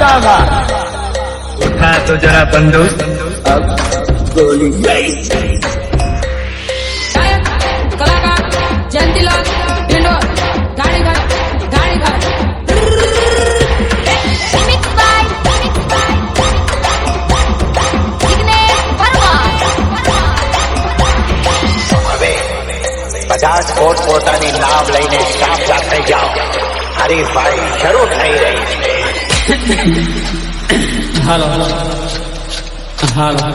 बाबा। उठा तो जरा बंदूक, अब गोली गई। कलाकार जयंतीलाल ढिंडोर गाड़ी घर बजाज પોતપોતાની નામ લઈને સાફ જાતે જાઓ, હરીફાઈ શરૂ થઈ રહી છે। હાલો હાલો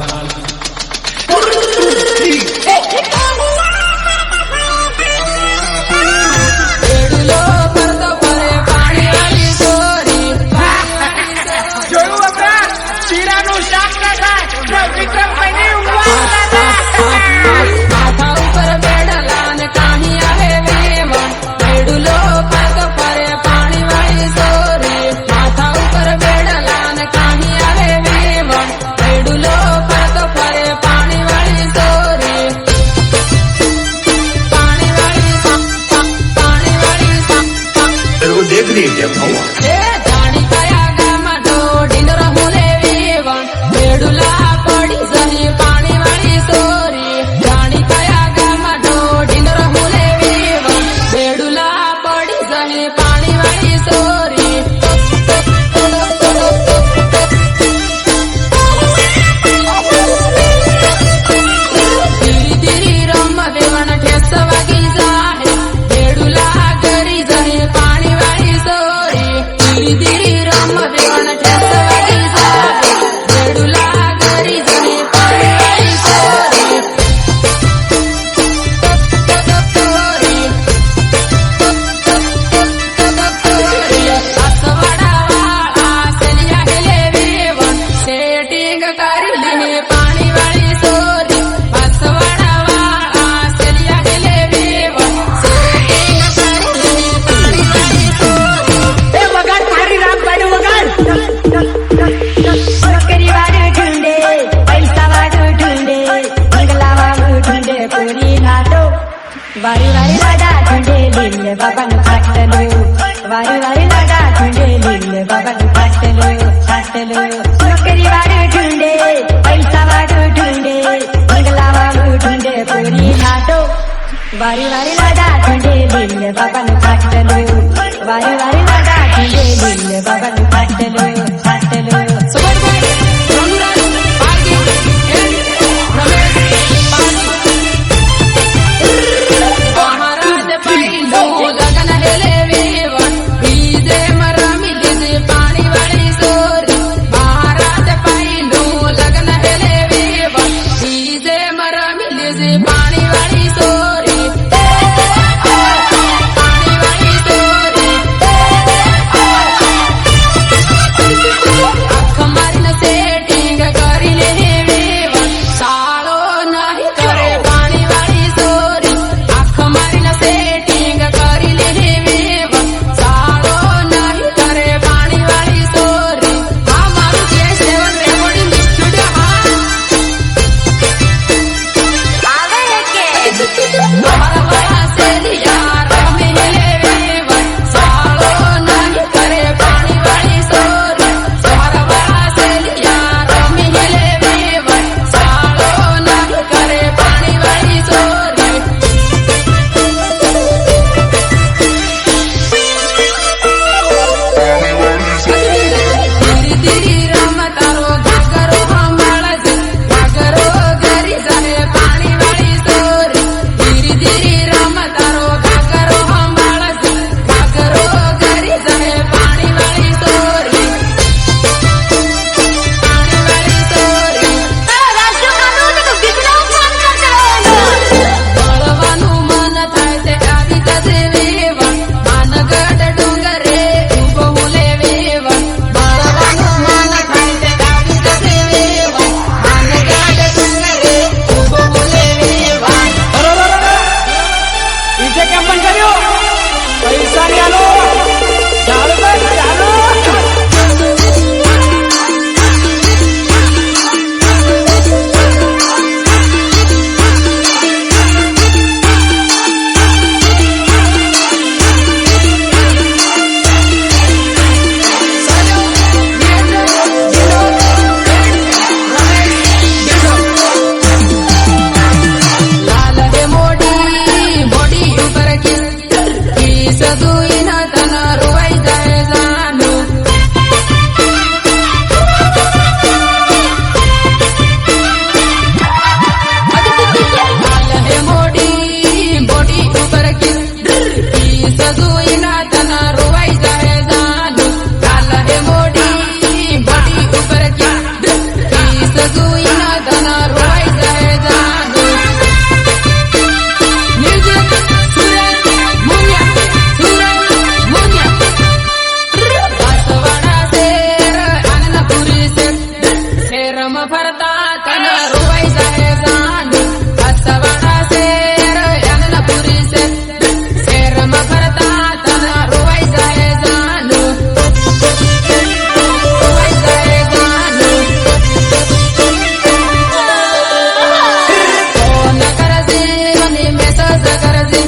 देख लीजिए वारी वारी लाडा झुंडे लीले बाबा नु फाटलो, वारी वारी लाडा झुंडे लीले बाबा नु फाटलो। नौकरी वाळू ढूंढे, पैसा वाळू ढूंढे, बंगला वाळू ढूंढे, पूरी नाटो। वारी वारी लाडा झुंडे लीले बाबा नु फाटलो, वारी वारी लाडा झुंडे लीले बाबा नु फाटलो। સજુઈને તને રોવાઈ જાય જાનું હાલ હે મોડી બોડી ઉપર કી સજુઈને તને રોવાઈ જાય જાનું હાલ હે મોડી બોડી ઉપર કી સજુઈને તને રોવાઈ જાય જાનું મ્યુઝિક સુરત મુનિયા વાસવાડા શેર આનંદપુરી શેરમાં ફરતા તને રોવાઈ જાય જાનું વાસવાડા શેર આનંદપુરી શેરમાં ફરતા તને રોવાઈ જાય જાનું રોવાઈ જાય જાનું ફોન કરજે મને મેસેજ કરજે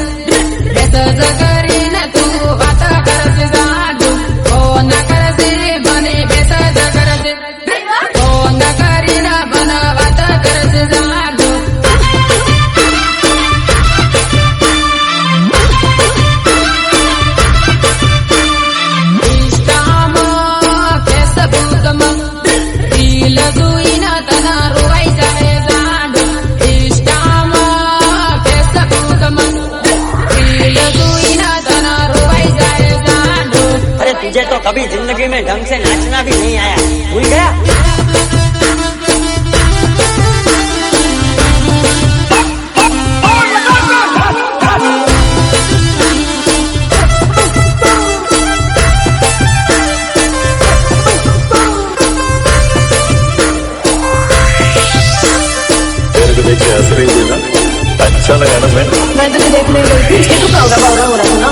મેસેજ કરીને તું વાત કરજે જાનું ફોન કરજે મને મેસેજ કરજે ફોન કરીને મને વાત કરજે જાનું ઇન્સ્ટામાં ફેસબુકમાં રીલ જોઈને તને રોવાઈ જાય જાનું ઇન્સ્ટામાં ફેસબુકમાં રીલ જોઈને તને રોવાઈ જાય જાનું अरे तुझे तो कभी जिंदगी में ढंग से नाचना भी नहीं आया, भूल गया। तेरे को देख के हंस रही थी ना, अच्छा लगा ना मैं तुझे देखने गई थी इसके तो होगा बावरा हो रहा था ना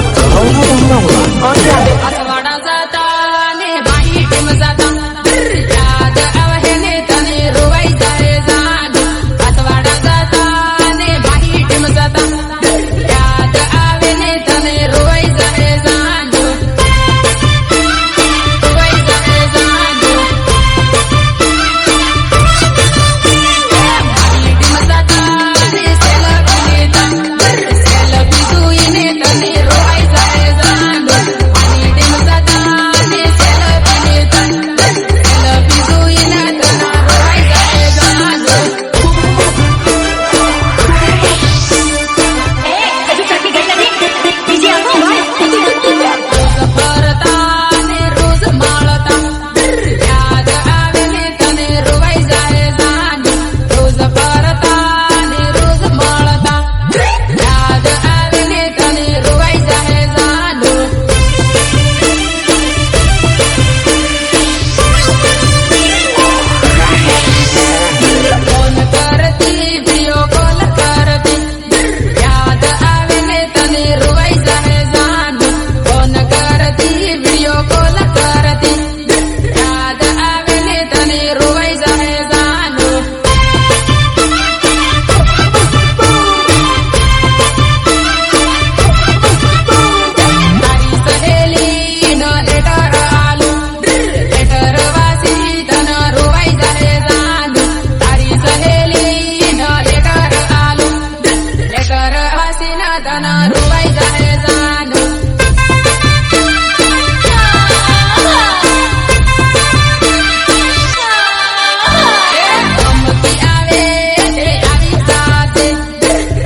और क्या વાસવાડા જતા ને ભાઈ ટીમ જતા યાદ આવે ને તને રોવાઈ જાય જાનું વાસવાડા જતા ને ભાઈ ટીમ જતા યાદ આવે ને તને રોવાઈ જાય જાનું રોવાઈ જાય જાનું ભાઈ ટીમ જતા ને સેલ્ફી જોઈને તને રોવાઈ જાય જાનું ભાઈ ટીમ જતા ને સેલ્ફી જોઈને તને રોવાઈ જાય જાનું हजू चटनी गई नहीं पीछे आओ રોજ ફરતા ને રોજ માળતા યાદ આવે ને તને રોવાઈ જાય જાનું રોજ ફરતા ને રોજ માળતા યાદ આવે ને તને રોવાઈ જાય જાનું ફોન કરતી વિડિયો કોલ કરતી યાદ આવે ને તને રોવાઈ જાય જાનું ફોન કરતી વિડિયો કોલ કરતી યાદ આવે ને તને રોવાઈ જાય જાનું તારી સહેલીનો લેટર આલું લેટર વાંચી તને રોવાઈ જાય જાનું તારી સહેલીનો લેટર આલું લેટર વાંચીને તને રોવાઈ જાય જાનું ધમકી આવે તે આવી સાથે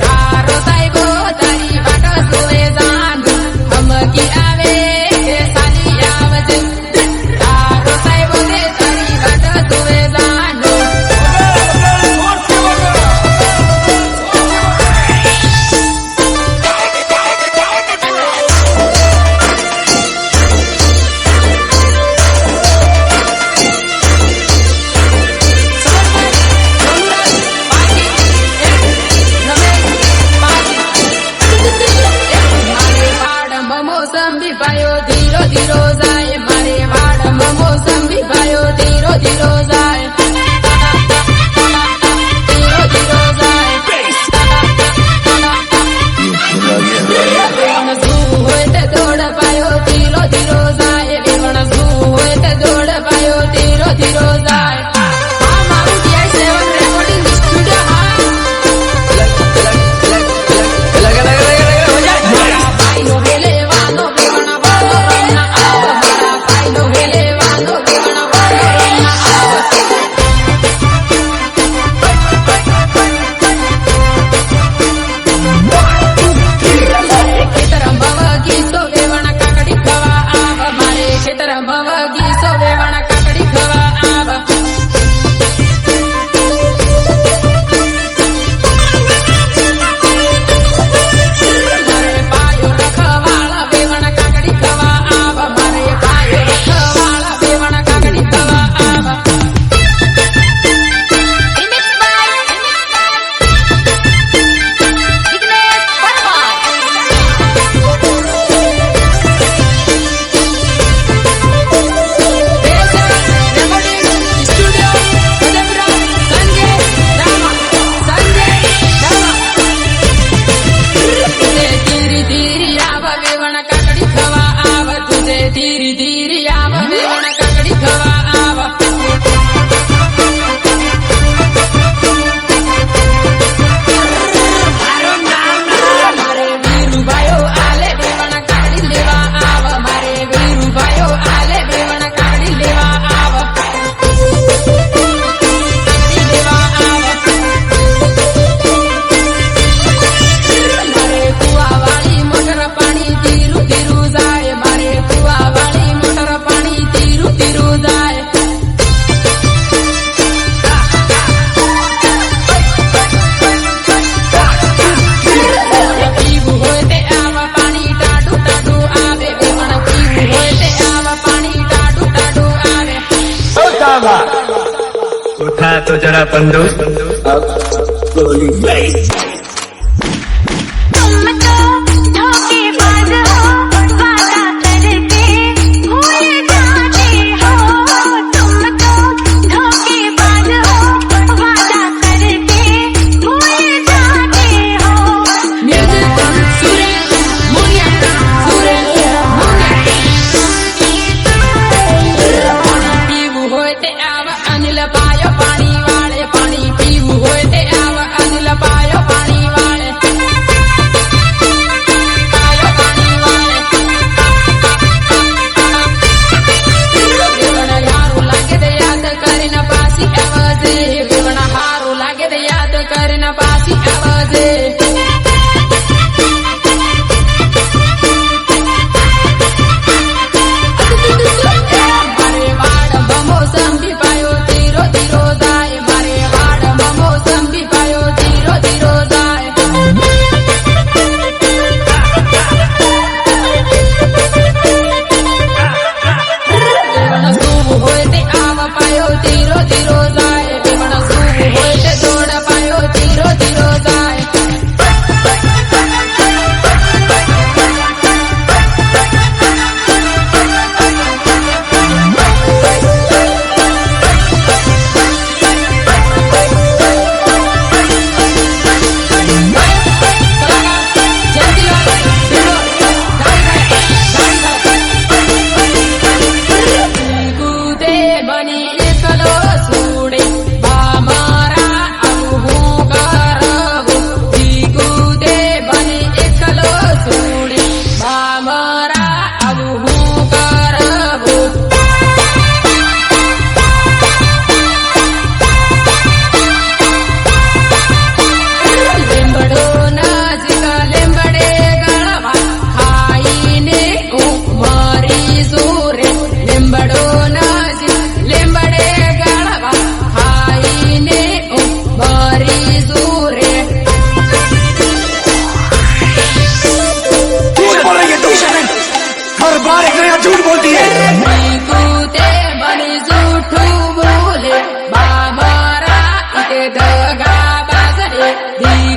તારો સાહેબો તારી વાટ જોવે જાનું ધમકી આવે તે સાલી આવજે તારો સાહેબો તે તારી વાટ જોવે જાનું મારે વાડમાં મોસંબી પાયો ધીરો ધીરો જાય મારે વાડમાં મોસંબી પાયો ધીરો ધીરો જાય ધીરો ધીરો જાય વેવણ શું હોય તે દોડ પાયો ધીરો ધીરો જાય વેવણ શું હોય તે દોડ પાયો ધીરો ધીરો જાય આ મારું DI7 રેકોર્ડિંગ સ્ટુડિયો હા ભાઈનો વેલેવાનો तो जरा बंधु Goliath. तुम तो धोखेबाज हो, वादा करके भूल जाते हो। तुम तो धोखेबाज हो, वादा करके भूल जाते हो। म्यूजिक सुरेश मुनिया सुरेश मुनिया પીવું હોય તે આવ અનિલ પાયો પાણી વાળે પાણી પીવું હોય તે આવ અનિલ પાયો પાણી વાળે પાયો પાણી વાળે વિવણ હારું લાગે તે યાદ કરીને પાછી આવજે વિવણ હારું લાગે તે યાદ કરીને પાછી આવજે મારે વાડમાં મોસંબી પાયો ધીરો ધીરો જાય મારે વાડમાં મોસંબી પાયો ધીરો ધીરો જાય વેવણ સૂવું હોય તે આવ પાયો ધીરો ધીરો જાય વેવણ સૂવું હોય તે દોડ પાયો ધીરો ધીરો જાય કૂદે બની એકલો છોડે બા મારા આવું હું કરવું કૂદે બની એકલો છોડે બા મારા આવું હું કરવું લીંબડો નજીક લીંબડે ગળવા ખાઈને હું મરી રે લીંબડો નજીક લીંબડે ગળવા ખાઈને હું મરી રે झूठ बोल रही है तू हर बार एक नया झूठ बोलती है કૂદે બની જૂઠું બોલે બા મારા ઇતે દગા બાજરે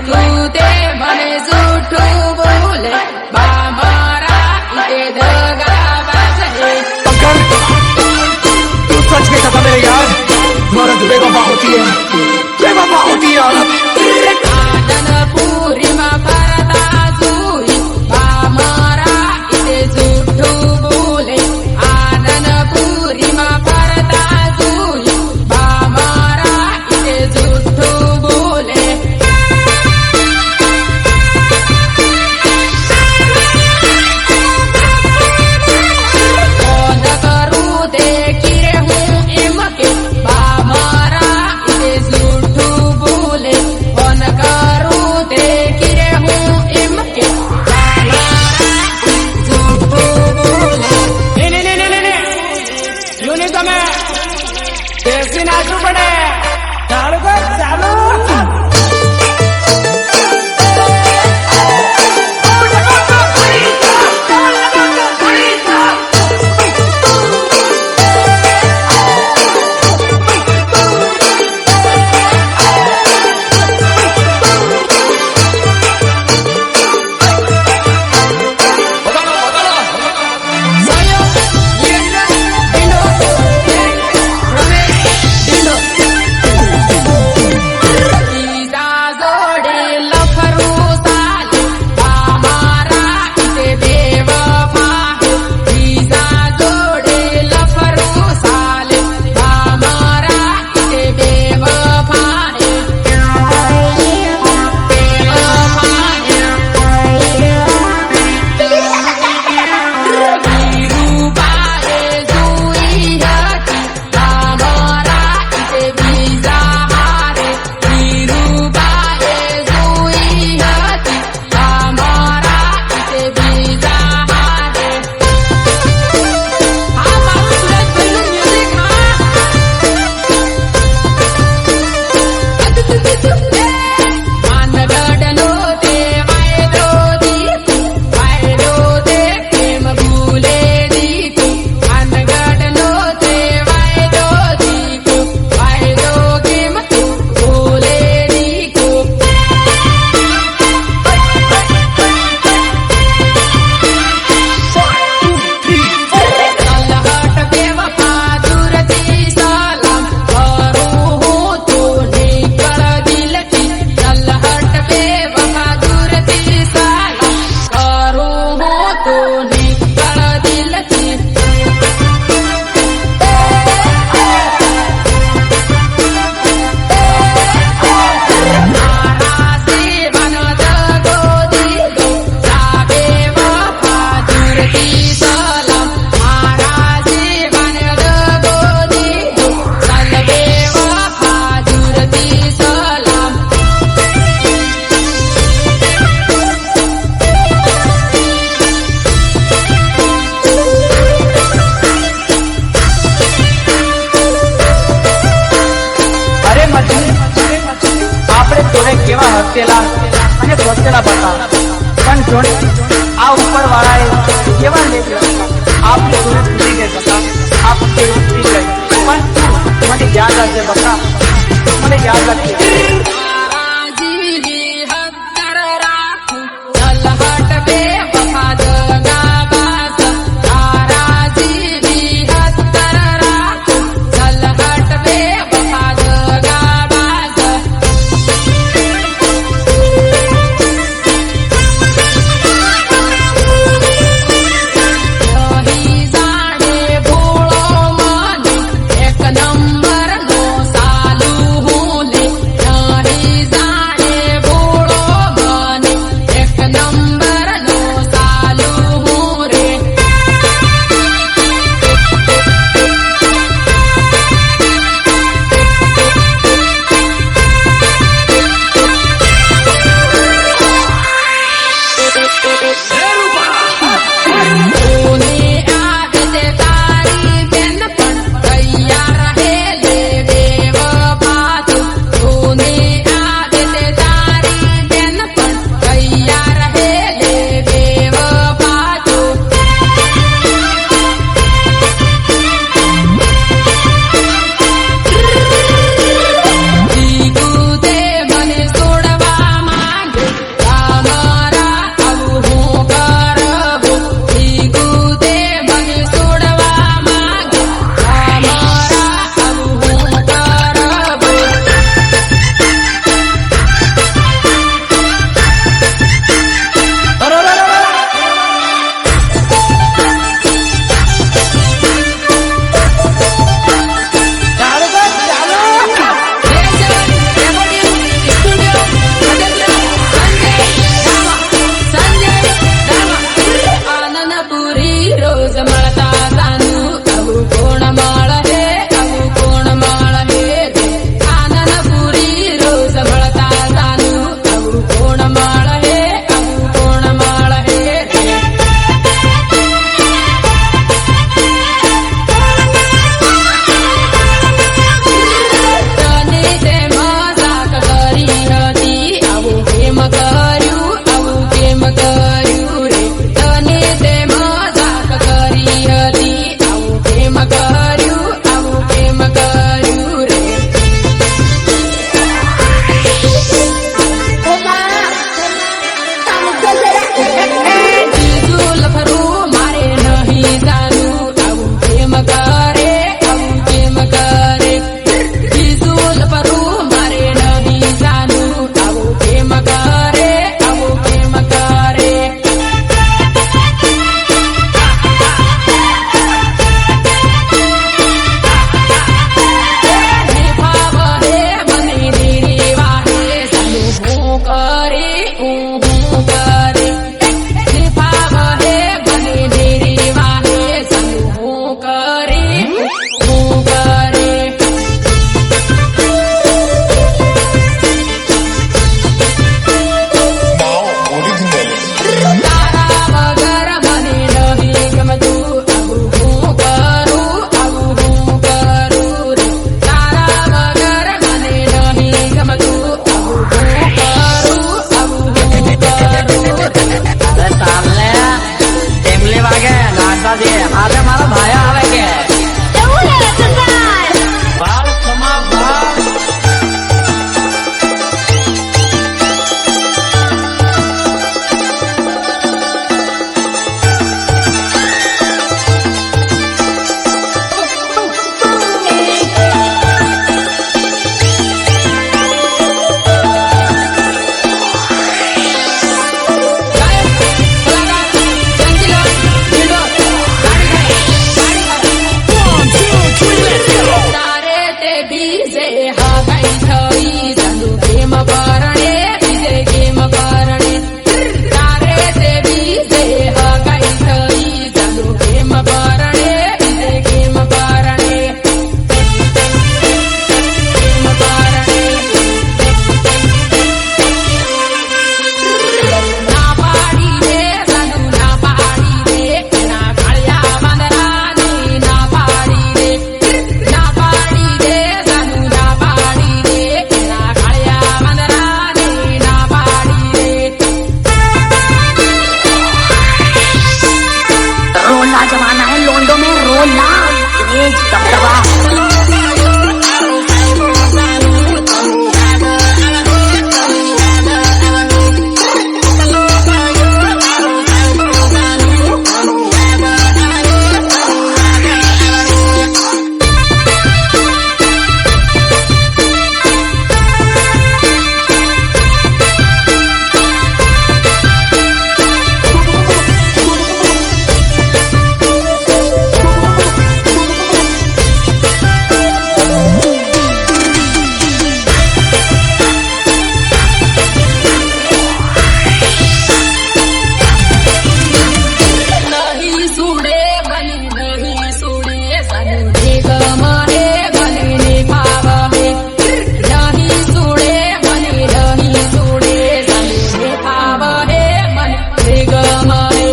કૂદે બને જૂઠું બોલે બા મારા ઇતે દગા બાજરે पकड़ तू सच में कहता मेरे यार औरत बेवफा होती है बेवफा होती है औरत આનંદપુરીમાં ફરતા જોઈ બા મારા ઇતે જૂઠું બોલે આનંદપુરીમાં ફરતા જોઈ બા મારા ઇતે જૂઠું બોલે ફોન કરું તે કિરે હું એમ કે બા મારા ઇતે જૂઠું બોલે ફોન કરું તે કિરે હું રોજ મળતા જાનું આવું કોણ મળે આવું કોણ મળે આનંદપુરી રોજ મળતા જાનું આવું કોણ મળે આવું કોણ મળે તને તે મજાક કરી હતી આવું કેમ કર્યું આવું કેમ કર્યું રે તને તે મજાક કરી હતી આવું કેમ કર્યું આવું કેમ કર્યું રે જીજુલ ફરું મારે નહીં જાનું આવું કેમ કરે આવું કેમ કરે જીજુલ ફરું મારે નહીં જાનું આવું કેમ કરે આવું કેમ કરે નિભાવે મને નિરેવાહે જાનું હું કરે હું કરે નિભાવે મને નિરેવાહે જાનું હું કરે હું કરે તારા વગર મને નહીં ગમતું આવું હું કરું આવું હું કરું રે તારા વગર મને નહીં ગમતું આવું હું કરું આવું હું કરું અરે સામને ટેમલી વાગે નાગદાજી આજે મારો ભાઈ આવે કે બાળ સમા બાળ તારે તે બીજે હગાઈ થઈ જાનું કેમ પરણે બીજે કેમ પરણે તારે તે બીજે હગાઈ થઈ જાનું કેમ પરણે બીજે કેમ પરણે કેમ પરણે ના પાડી દે જાનું ના પાડી દે એના કાળિયા વાંદરાની ના પાડી દે ના પાડી દે જાનું ના પાડી દે એના કાળિયા વાંદરાની ના પાડી દે रोना जमाना है लोंडो में रोना तेज दबदबा નહીં સુડે બની નહીં સુડે જાનું નિગમ હે બની નિભાવ હે નહીં સુડે બની નહીં સુડે જાનું નિભાવ હે બની નિગમ હે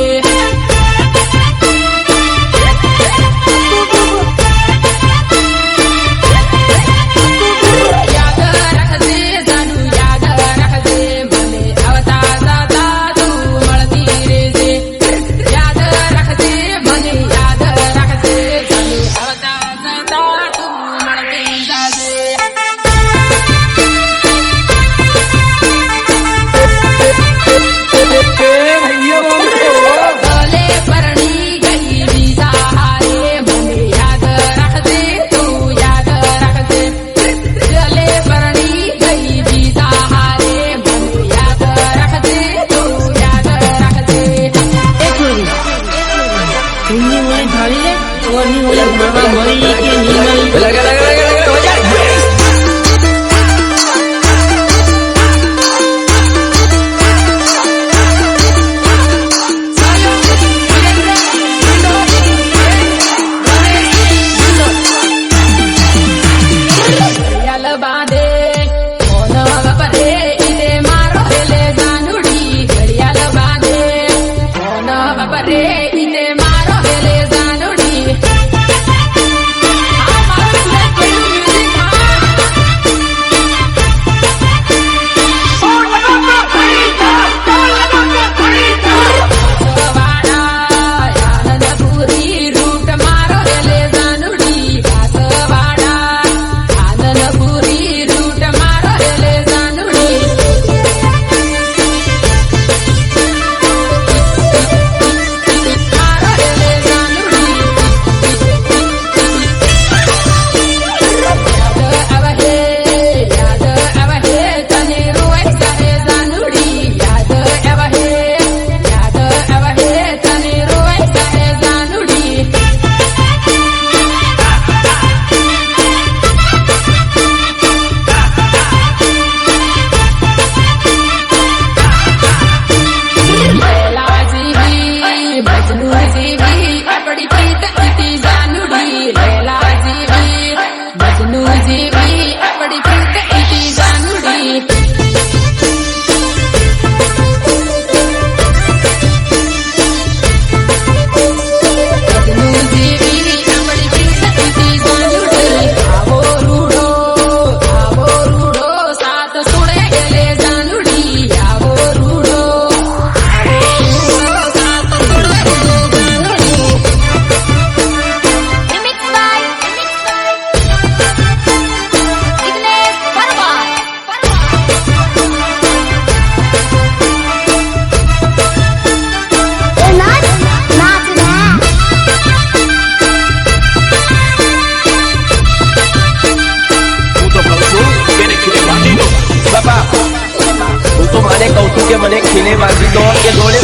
યાદ રાખજે જાનું યાદ રાખજે મને આવતા જતા તું મળતી રહેજે યાદ રાખજે મને યાદ રાખજે જાનું આવતા જતા તું મળતી જાજે ભલે પરણી ગઈ બીજા હારે મને યાદ રાખજે તું યાદ રાખજે ભલે પરણી ગઈ બીજા હારે મને યાદ રાખજે તું યાદ રાખજે लगा लगा लगा लगा हो जाए સાયો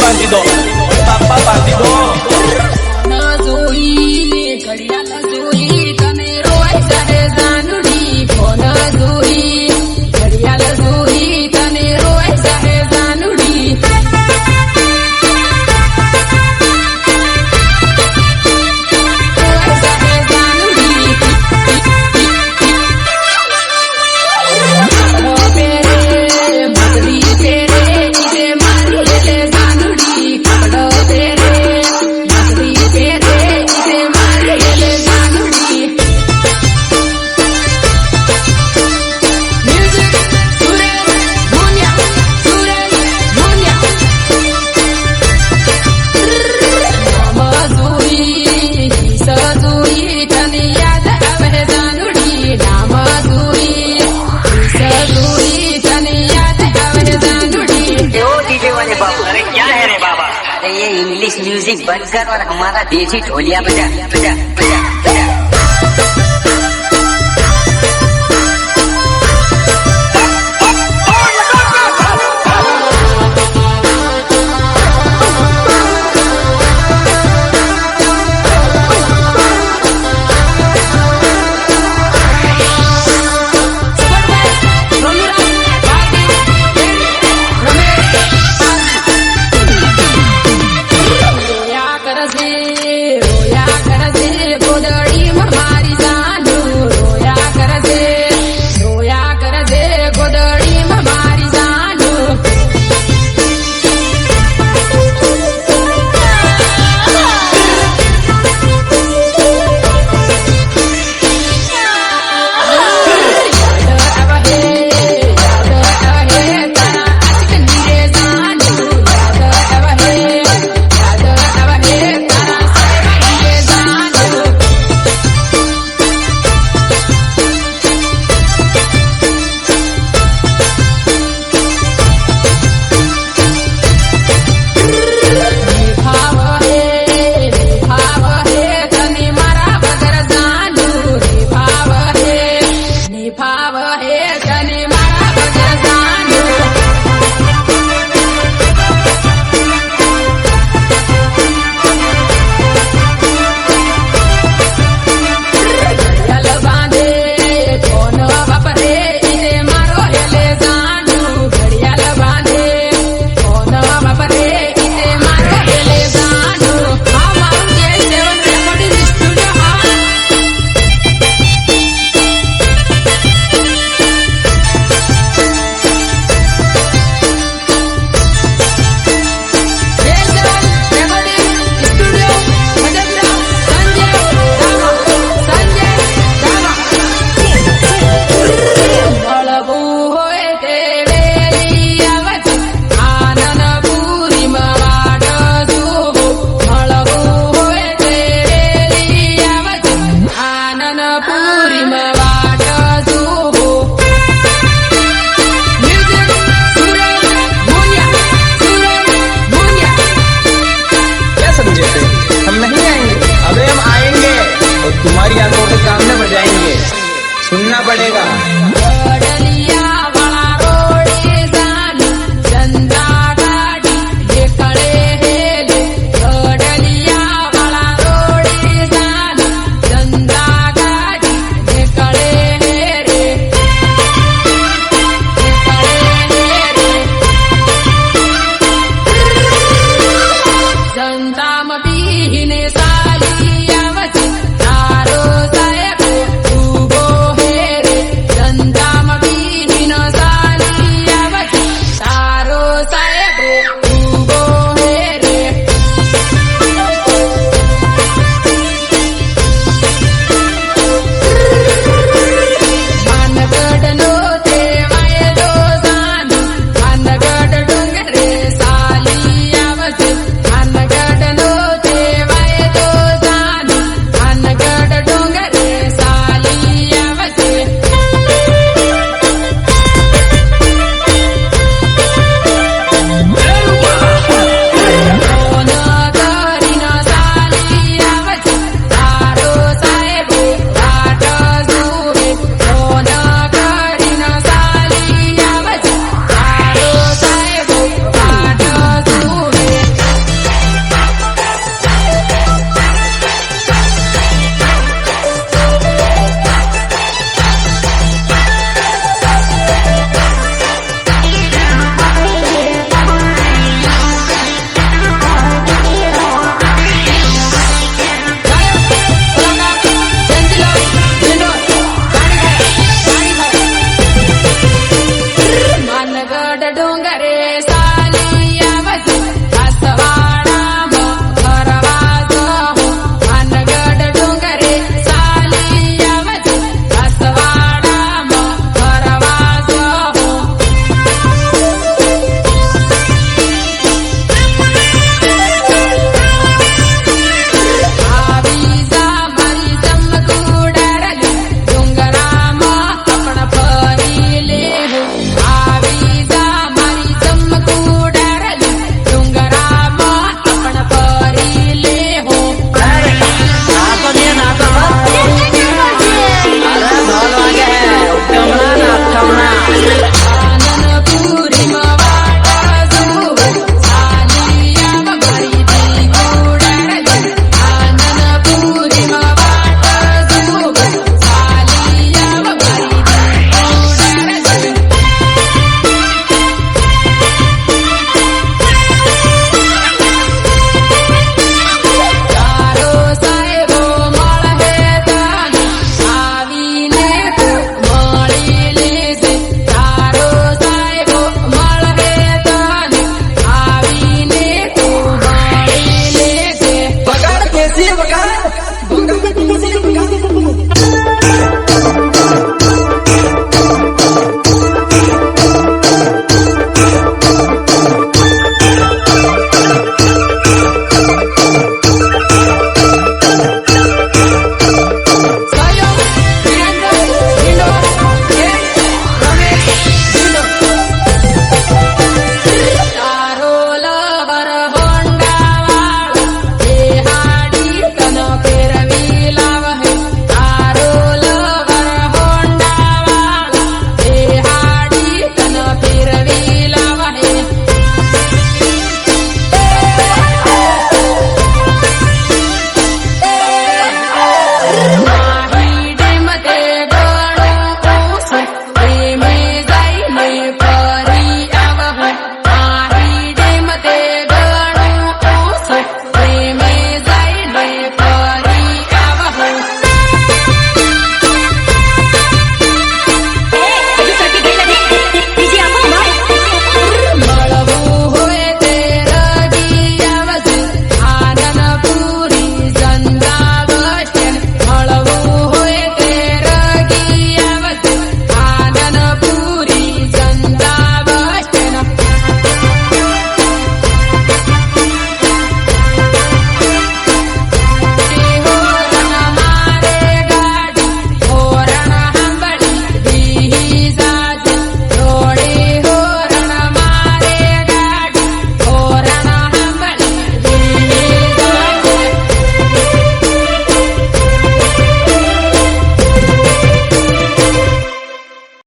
બાંધી દો બાપા બાંધી દો ન જોઈ ઘડિયાળ જોઈ તને રોય જાહે જાનુડી ફોન જોઈ ઘડિયાળ જોઈ તને રોય જાહે જાનુડી રોય જાહે જાનુડી મગડી પેરે ઈજે મારી એટલે જાનુડી કપડો પેરે મગડી પેરે ઈજે મારી એટલે જાનુડી મ્યુઝિક સુરેશ મુનિયા જોઈ સજોઈ તને યાદ આવે જાનુડી નામ જોઈ સજોઈ તને યાદ આવે જાનુડી वो डीजे वाले बाबू अरे क्या है रे बाबा अरे ये इंग्लिश म्यूजिक बंद कर और हमारा देसी ढोलिया बजा बजा बजा बजा રોયા કરશે ગોદડા